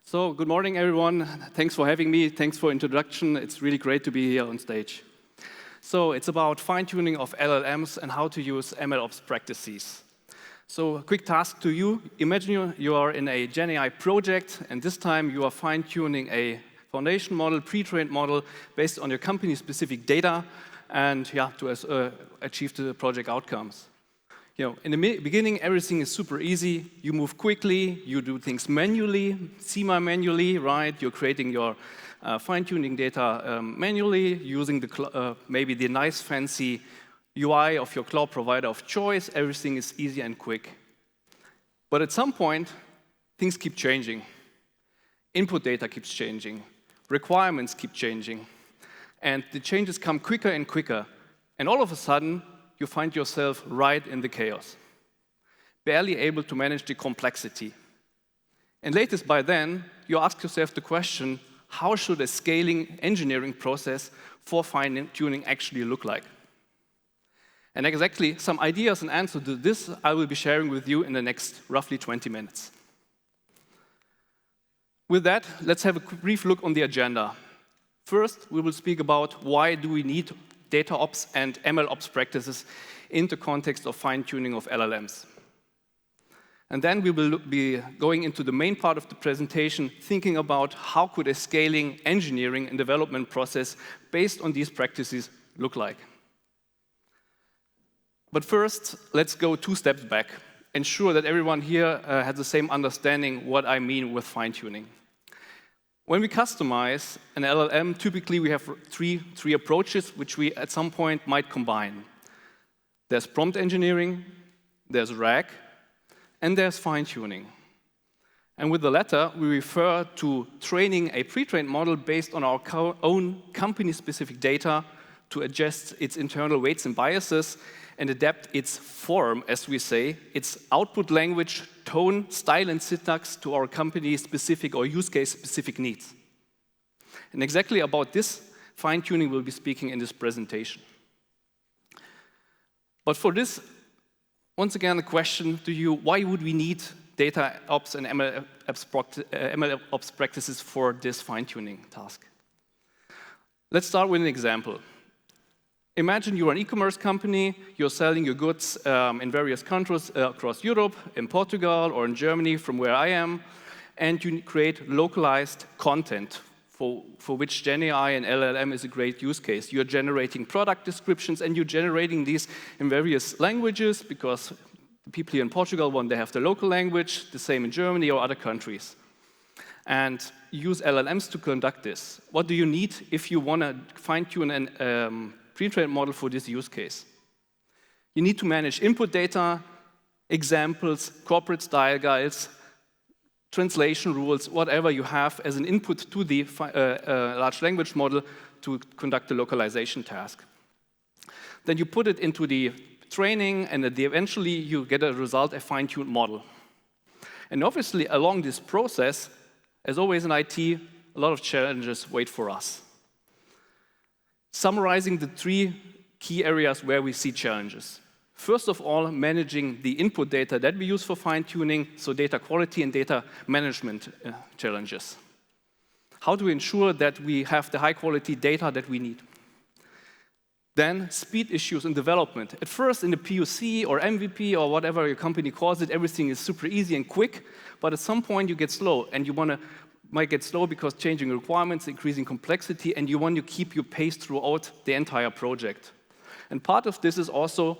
So, good morning, everyone. Thanks for having me. Thanks for introduction. It's really great to be here on stage. So, it's about fine-tuning of LLMs and how to use MLOps practices. So, a quick task to you. Imagine you are in a GenAI project, and this time you are fine-tuning a foundation model, pre-trained model, based on your company-specific data, and to achieve the project outcomes. In the beginning, everything is super easy. You move quickly, you do things manually, semi-manually, right? You're creating your fine-tuning data manually, using maybe the nice, fancy UI of your cloud provider of choice. Everything is easy and quick. But at some point, things keep changing. Input data keeps changing. Requirements keep changing. And the changes come quicker and quicker. And all of a sudden, you find yourself right in the chaos, barely able to manage the complexity. And latest by then, you ask yourself the question, how should a scaling engineering process for fine-tuning actually look like? And exactly some ideas and answers to this I will be sharing with you in the next roughly 20 minutes. With that, let's have a brief look on the agenda. First, we will speak about why do we need DataOps and MLOps practices in the context of fine-tuning of LLMs. And then we will be going into the main part of the presentation, thinking about how could a scaling engineering and development process based on these practices look like. But first, let's go 2 steps back, ensure that everyone here has the same understanding what I mean with fine-tuning. When we customize an LLM, typically we have three approaches which we at some point might combine. There's prompt engineering, there's RAG, and there's fine-tuning. And with the latter, we refer to training a pre-trained model based on our own company-specific data to adjust its internal weights and biases and adapt its form, as we say, its output language, tone, style, and syntax to our company-specific or use case-specific needs. And exactly about this fine-tuning we'll be speaking in this presentation. But for this, once again, a question to you, why would we need DataOps and MLOps practices for this fine-tuning task? Let's start with an example. Imagine you're an e-commerce company, you're selling your goods in various countries across Europe, in Portugal or in Germany from where I am, and you create localized content for which GenAI and LLM is a great use case. You're generating product descriptions and you're generating these in various languages because the people here in Portugal want to have the local language, the same in Germany or other countries. And use LLMs to conduct this. What do you need if you want to fine-tune an pre-trained model for this use case? You need to manage input data, examples, corporate style guides, translation rules, whatever you have as an input to the large language model to conduct the localization task. Then you put it into the training, and eventually you get a result, a fine-tuned model. And obviously, along this process, as always in IT, a lot of challenges wait for us. Summarizing the 3 key areas where we see challenges. First of all, managing the input data that we use for fine-tuning, so data quality and data management challenges. How to ensure that we have the high-quality data that we need. Then, speed issues in development. At first, in the POC or MVP or whatever your company calls it, everything is super easy and quick, but at some point you get slow, and you might get slow because changing requirements, increasing complexity, and you want to keep your pace throughout the entire project. And part of this is also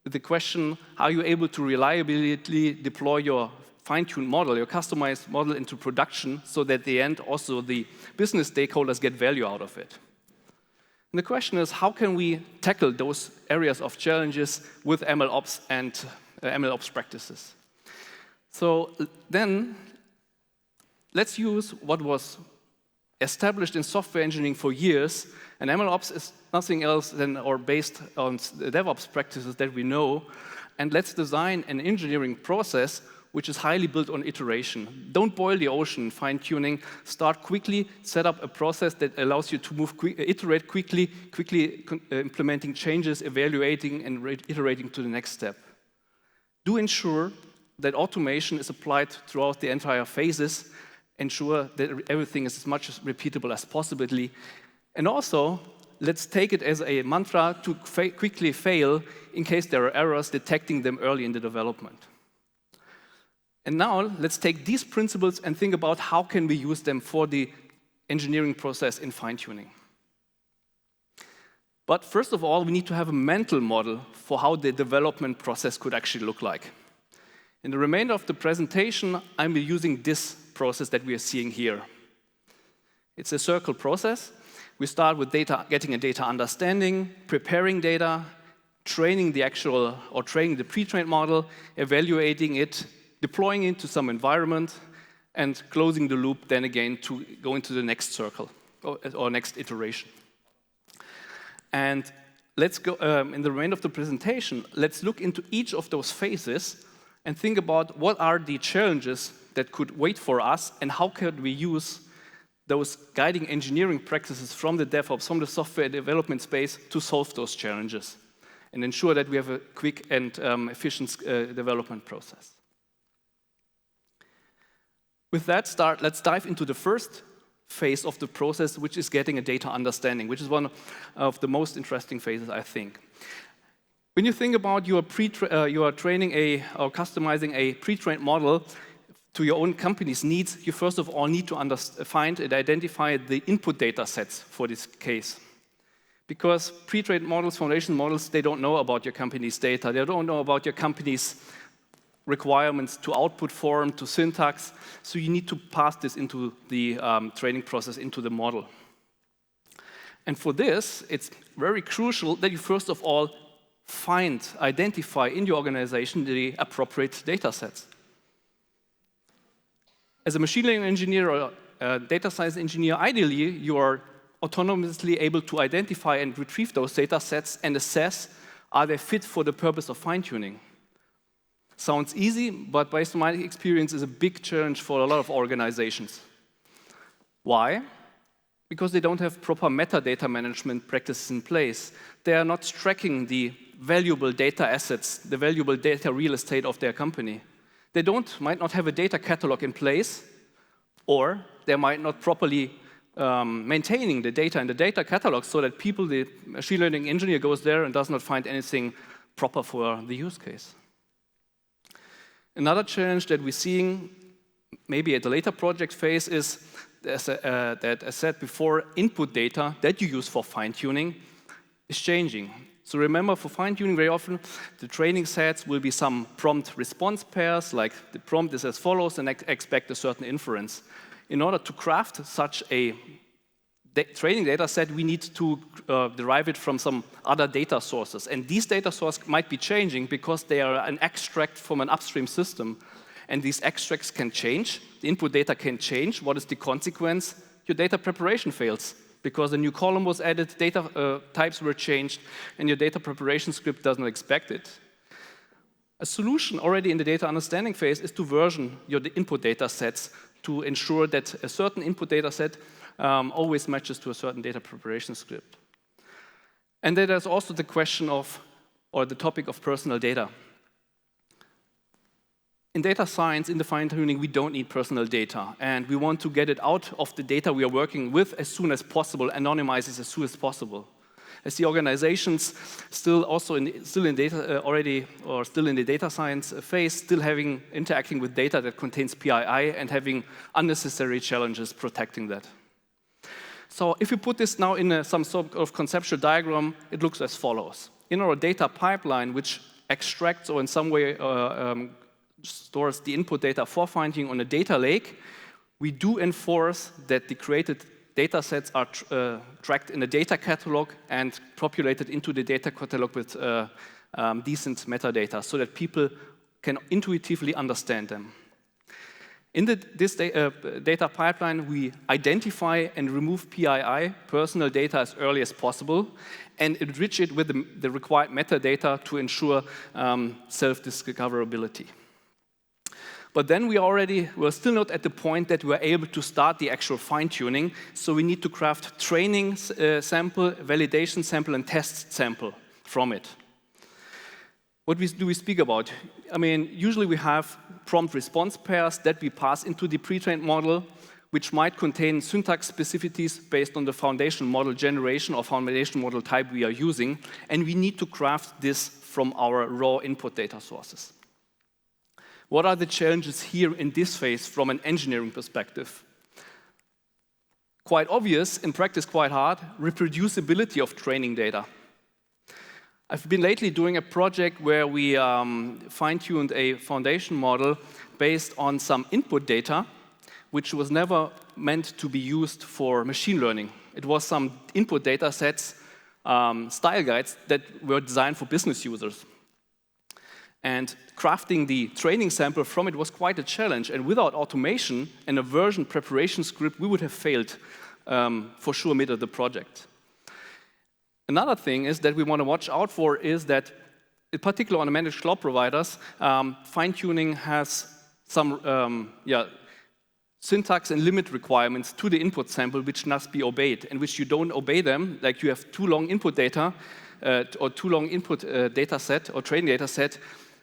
the question, are you able to reliably deploy your fine-tuned model, your customized model into production so that at the end also the business stakeholders get value out of it? And the question is, how can we tackle those areas of challenges with MLOps and MLOps practices? So then, let's use what was established in software engineering for years, and MLOps is nothing else than or based on the DevOps practices that we know, and let's design an engineering process which is highly built on iteration. Don't boil the ocean, fine-tuning. Start quickly, set up a process that allows you to iterate quickly implementing changes, evaluating, and iterating to the next step. Do ensure that automation is applied throughout the entire phases ensure that everything is as much as repeatable as possibly. And also, let's take it as a mantra to quickly fail in case there are errors, detecting them early in the development. And now, let's take these principles and think about how can we use them for the engineering process in fine-tuning. But first of all, we need to have a mental model for how the development process could actually look like. In the remainder of the presentation, I'm using this process that we are seeing here. It's a circle process. We start with data, getting a data understanding, preparing data, training the pre-trained model, evaluating it, deploying it to some environment, and closing the loop then again to go into the next circle or next iteration. And let's go, in the remainder of the presentation, let's look into each of those phases and think about what are the challenges that could wait for us and how could we use those guiding engineering practices from the DevOps, from the software development space to solve those challenges and ensure that we have a quick and efficient development process. With that let's dive into the first phase of the process, which is getting a data understanding, which is one of the most interesting phases, I think. When you think about you are training or customizing a pre-trained model to your own company's needs, you first of all need to find and identify the input data sets for this case. Because pre-trained models, foundation models, they don't know about your company's data. They don't know about your company's requirements to output form, to syntax. So you need to pass this into the training process, into the model. And for this, it's very crucial that you first of all identify in your organization the appropriate data sets. As a machine learning engineer or a data science engineer, ideally, you are autonomously able to identify and retrieve those data sets and assess, are they fit for the purpose of fine-tuning? Sounds easy, but based on my experience, is a big challenge for a lot of organizations. Why? Because they don't have proper metadata management practices in place. They are not tracking the valuable data assets, the valuable data real estate of their company. They might not have a data catalog in place, or they might not properly maintaining the data in the data catalog so that the machine learning engineer goes there and does not find anything proper for the use case. Another challenge that we're seeing, maybe at the later project phase, is that, as said before, input data that you use for fine-tuning is changing. So remember, for fine-tuning, very often, the training sets will be some prompt-response pairs, like the prompt is as follows, and expect a certain inference. In order to craft such a training data set, we need to derive it from some other data sources. And these data sources might be changing because they are an extract from an upstream system. And these extracts can change. The input data can change. What is the consequence? Your data preparation fails because a new column was added, data types were changed, and your data preparation script doesn't expect it. A solution already in the data understanding phase is to version your input data sets to ensure that a certain input data set always matches to a certain data preparation script. And then there's also the question of, or the topic of personal data. In data science, in the fine-tuning, we don't need personal data, and we want to get it out of the data we are working with as soon as possible, anonymize it as soon as possible. As the organizations still in the data science phase, still interacting with data that contains PII and having unnecessary challenges protecting that. So if you put this now in some sort of conceptual diagram, it looks as follows. In our data pipeline, which extracts or in some way stores the input data for fine-tuning on a data lake, we do enforce that the created data sets are tracked in a data catalog and populated into the data catalog with decent metadata so that people can intuitively understand them. In this data pipeline, we identify and remove PII, personal data, as early as possible, and enrich it with the required metadata to ensure self-discoverability. But then we're still not at the point that we're able to start the actual fine-tuning, so we need to craft training sample, validation sample, and test sample from it. What do we speak about? I mean, usually we have prompt response pairs that we pass into the pre-trained model, which might contain syntax specificities based on the foundation model generation or foundation model type we are using, and we need to craft this from our raw input data sources. What are the challenges here in this phase from an engineering perspective? Quite obvious, in practice quite hard, reproducibility of training data. I've been lately doing a project where we fine-tuned a foundation model based on some input data, which was never meant to be used for machine learning. It was some input data sets, style guides that were designed for business users. And crafting the training sample from it was quite a challenge. And without automation and a version preparation script, we would have failed for sure mid of the project. Another thing is that we want to watch out for is that, in particular on the managed cloud providers, fine-tuning has some syntax and limit requirements to the input sample which must be obeyed, and which you don't obey them, like you have too long input data or too long input data set or training data set,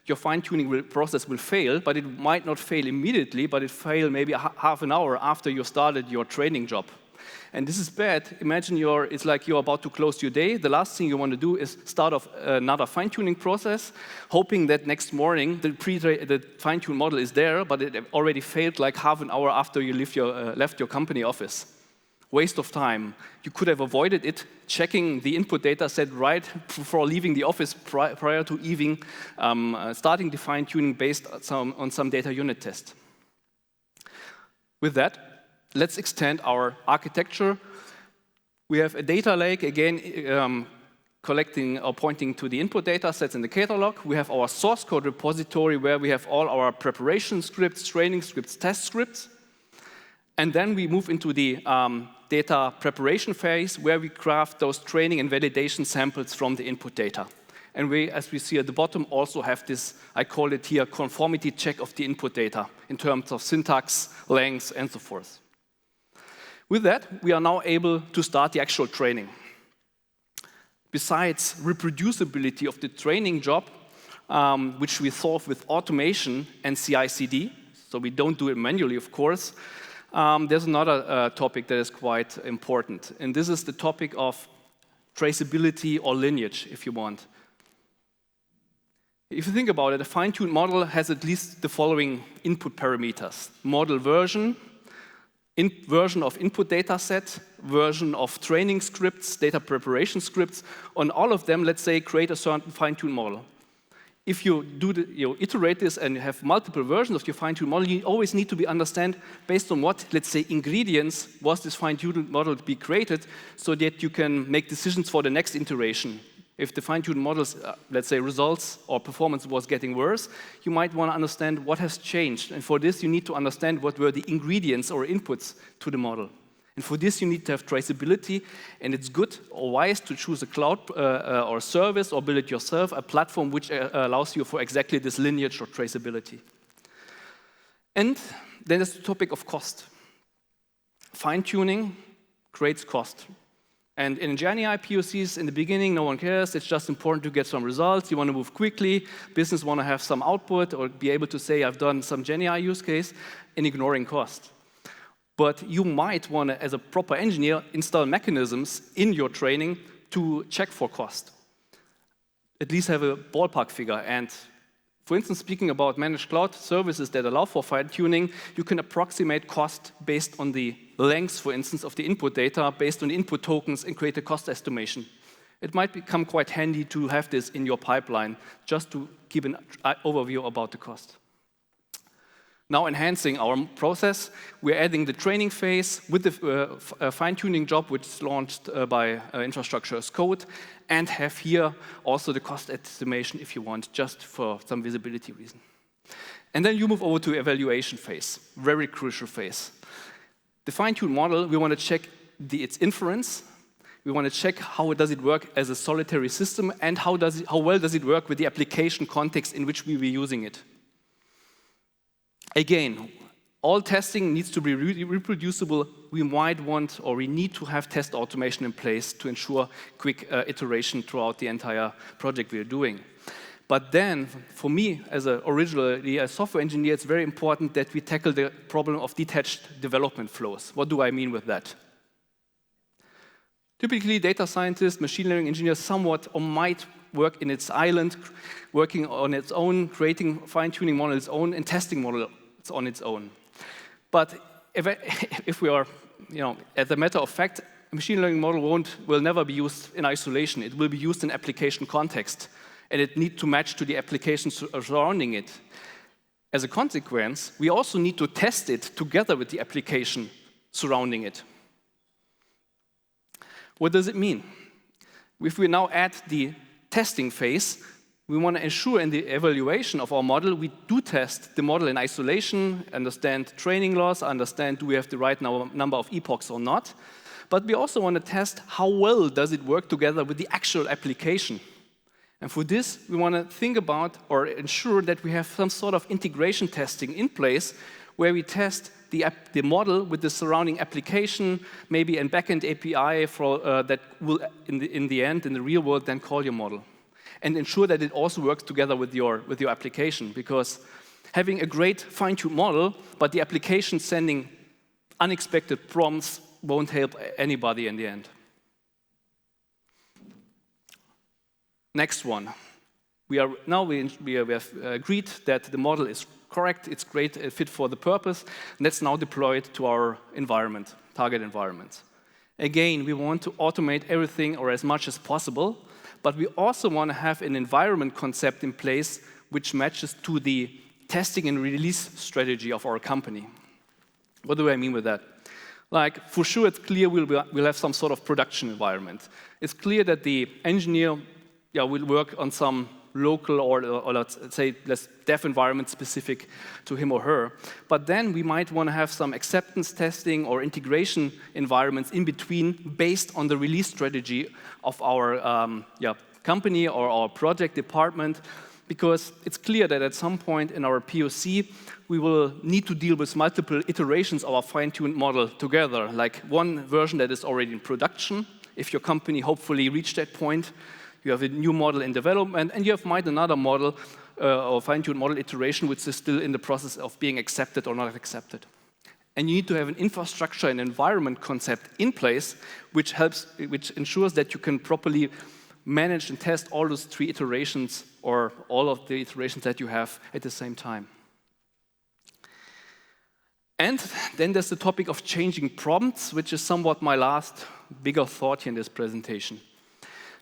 your fine-tuning process will fail, but it might not fail immediately, but it fail maybe half an hour after you started your training job. And this is bad. Imagine it's like you're about to close your day. The last thing you want to do is start off another fine-tuning process, hoping that next morning the fine-tuned model is there, but it already failed like half an hour after you left your company office. Waste of time. You could have avoided it, checking the input data set right before leaving the office prior to even starting the fine-tuning based on some data unit test. With that, let's extend our architecture. We have a data lake, again, collecting or pointing to the input data sets in the catalog. We have our source code repository where we have all our preparation scripts, training scripts, test scripts. And then we move into the data preparation phase where we craft those training and validation samples from the input data. And we, as we see at the bottom, also have this, I call it here, conformity check of the input data in terms of syntax, length, and so forth. With that, we are now able to start the actual training. Besides reproducibility of the training job, which we solve with automation and CI/CD, so we don't do it manually, of course, there's another topic that is quite important, and this is the topic of traceability or lineage, if you want. If you think about it, a fine-tuned model has at least the following input parameters: model version, version of input data set, version of training scripts, data preparation scripts. On all of them, let's say, create a certain fine-tuned model. If you iterate this and you have multiple versions of your fine-tuned model, you always need to understand based on what, let's say, ingredients was this fine-tuned model to be created, so that you can make decisions for the next iteration. If the fine-tuned model's, let's say, results or performance was getting worse, you might want to understand what has changed. And for this, you need to understand what were the ingredients or inputs to the model. And for this, you need to have traceability. And it's good or wise to choose a cloud or service or build it yourself, a platform which allows you for exactly this lineage or traceability. And then there's the topic of cost. Fine-tuning creates cost. And in GenAI POCs, in the beginning, no one cares. It's just important to get some results. You want to move quickly. Business want to have some output or be able to say, I've done some GenAI use case, in ignoring cost. But you might want to, as a proper engineer, install mechanisms in your training to check for cost. At least have a ballpark figure. And for instance, speaking about managed cloud services that allow for fine-tuning, you can approximate cost based on the length, for instance, of the input data, based on the input tokens, and create a cost estimation. It might become quite handy to have this in your pipeline, just to give an overview about the cost. Now enhancing our process, we're adding the training phase with the fine-tuning job, which is launched by Infrastructure as Code, and have here also the cost estimation if you want, just for some visibility reason. And then you move over to evaluation phase, very crucial phase. The fine-tuned model, we want to check its inference. We want to check how does it work as a solitary system, and how well does it work with the application context in which we will be using it. Again, all testing needs to be reproducible. We might want or we need to have test automation in place to ensure quick iteration throughout the entire project we are doing. But then, for me, as originally a software engineer, it's very important that we tackle the problem of detached development flows. What do I mean with that? Typically, data scientists, machine learning engineers somewhat or might work in its island, working on its own, creating fine-tuning models on and testing models on its own. But if we are, as a matter of fact, a machine learning model will never be used in isolation. It will be used in application context, and it needs to match to the applications surrounding it. As a consequence, we also need to test it together with the application surrounding it. What does it mean? If we now add the testing phase, we want to ensure in the evaluation of our model, we do test the model in isolation, understand training loss, understand do we have the right number of epochs or not. But we also want to test how well does it work together with the actual application. And for this, we want to think about or ensure that we have some sort of integration testing in place where we test the model with the surrounding application, maybe a backend API that will, in the end, in the real world, then call your model. And ensure that it also works together with your application. Because having a great fine-tuned model, but the application sending unexpected prompts won't help anybody in the end. Next one. We have agreed that the model is correct, it's great, fit for the purpose, and that's now deployed to our environment, target environment. Again, we want to automate everything or as much as possible, but we also want to have an environment concept in place which matches to the testing and release strategy of our company. What do I mean with that? Like, for sure, it's clear we'll have some sort of production environment. It's clear that the engineer will work on some local or let's say less dev environment specific to him or her. But then we might want to have some acceptance testing or integration environments in between based on the release strategy of our company or our project department, because it's clear that at some point in our POC, we will need to deal with multiple iterations of our fine-tuned model together, like one version that is already in production. If your company hopefully reached that point, you have a new model in development, and you might another model or fine-tuned model iteration which is still in the process of being accepted or not accepted. And you need to have an infrastructure and environment concept in place which ensures that you can properly manage and test all those three iterations or all of the iterations that you have at the same time. And then there's the topic of changing prompts, which is somewhat my last bigger thought here in this presentation.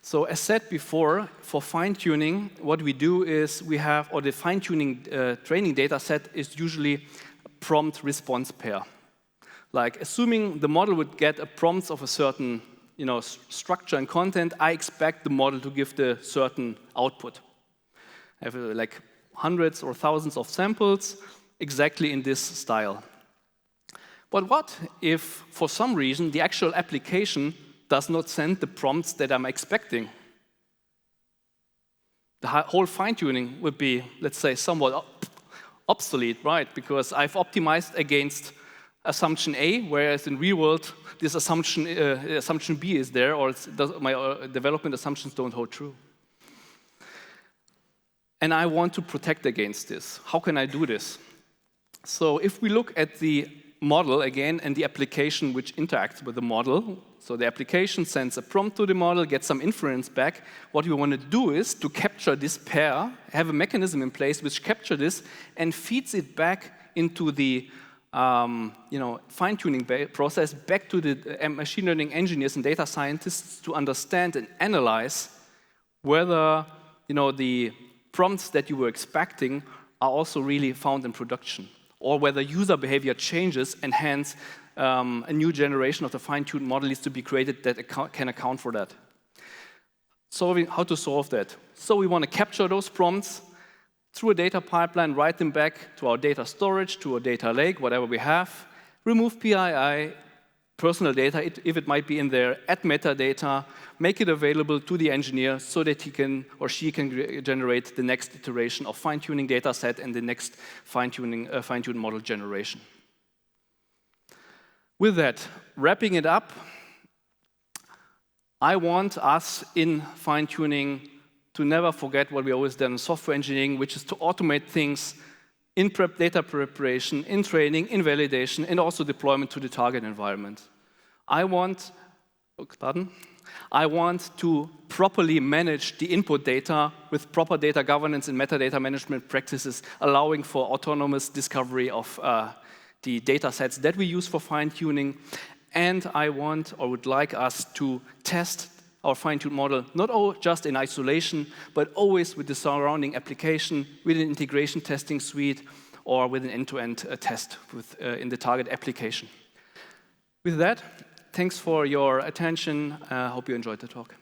So as said before, for fine-tuning, what we do is we have, or the fine-tuning training data set is usually a prompt response pair. Like, assuming the model would get a prompt of a certain structure and content, I expect the model to give the certain output. I have like hundreds or thousands of samples exactly in this style. But what if, for some reason, the actual application does not send the prompts that I'm expecting? The whole fine-tuning would be, let's say, somewhat obsolete, right? Because I've optimized against assumption A, whereas in real world, this assumption B is there, or my development assumptions don't hold true. And I want to protect against this. How can I do this? So if we look at the model again and the application which interacts with the model, so the application sends a prompt to the model, gets some inference back. What we want to do is to capture this pair, have a mechanism in place which captures this and feeds it back into the fine-tuning process, back to the machine learning engineers and data scientists to understand and analyze whether the prompts that you were expecting are also really found in production, or whether user behavior changes and hence a new generation of the fine-tuned model needs to be created that can account for that. How to solve that? So we want to capture those prompts through a data pipeline, write them back to our data storage, to a data lake, whatever we have, remove PII, personal data, if it might be in there, add metadata, make it available to the engineer so that he can or she can generate the next iteration of fine-tuning data set and the next fine-tuned model generation. With that, wrapping it up, I want us in fine-tuning to never forget what we always done in software engineering, which is to automate things in data preparation, in training, in validation, and also deployment to the target environment. I want to properly manage the input data with proper data governance and metadata management practices, allowing for autonomous discovery of the data sets that we use for fine-tuning. And I would like us to test our fine-tuned model, not just in isolation, but always with the surrounding application, with an integration testing suite, or with an end-to-end test in the target application. With that, thanks for your attention. I hope you enjoyed the talk.